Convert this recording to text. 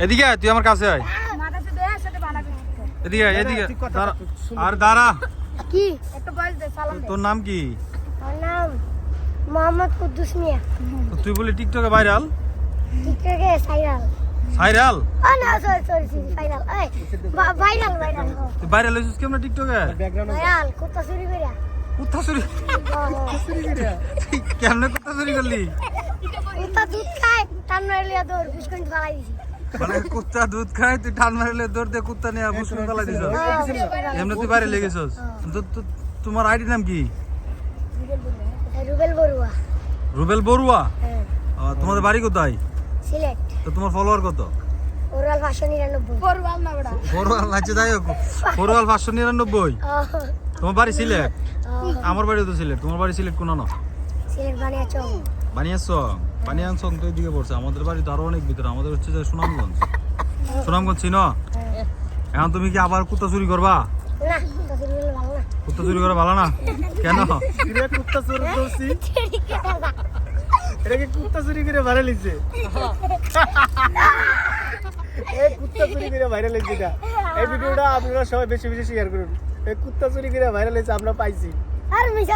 এদিকে আয়, তুই আমার কাছে আয়। এদিকে আয়, এদিকে দাঁড়া। আর দাঁড়া। কি একটা বল দে, সালাম দে। তোর নাম কি? আমার নাম মোহাম্মদ কুদ্দুস মিয়া। তো তুই বলি টিকটকে ভাইরাল? টিকটকে সাইরাল। ভাইরাল? ও না, সরি সাইরাল। এই ভাইরাল। তুই ভাইরাল হইছিস কেমনে টিকটকে? ভাইরাল কুত্তা চুরি কইরা। কুত্তা চুরি? তুই কেমনে কুত্তা চুরি করলি? কুত্তা দুধ খায়, টান মারলিয়া দৌড় বিস্কুট ফালাই দিছি। মানে কুত্তা দুধ খায়, তুই টান মারলে দৌড় দিয়ে কুত্তা নিয়ে বুসুন ফেলাই দিছ? এমনি তুই ভাইরাল হয়ে গেছিস? তোমার আইডি নাম কি? রুবেল বড়ুয়া। রুবেল বড়ুয়া? হ্যাঁ। তোমাদের বাড়ি কোথায়? সিলেট। তো তোমার ফলোয়ার কত? ওরাল 599। বড়ুয়াল না বড়া। ফরওয়াল আছে, যাই হোক ফরওয়াল 599। তোমার বাড়ি সিলেট? আমার বাড়িও তো সিলেট। তোমার বাড়ি সিলেট কোন না? সিলেট বানিয়াচং। বানিয়াচং তো এদিকে পড়ছে। আমাদের বাড়ি তো আরো অনেক ভিতরে। আমাদের হচ্ছে যে সুনামগঞ্জ। সুনামগঞ্জ চিনো? এখন তুমি কি আবার কুত্তা চুরি করবা? না, কুত্তা চুরি করলে ভালো না। কুত্তা চুরি করা ভালো না? কেন? কুত্তা চুরি করছি, এটা কি কুত্তা চুরি করে ভাইরাল হইছে? এই কুত্তা চুরি করে ভাইরাল হইছে এটা। এই ভিডিওটা আপনারা সবাই বেশি বেশি শেয়ার করুন। এই কুত্তা চুরি করে ভাইরাল হইছে আমরা পাইছি। আর মিশা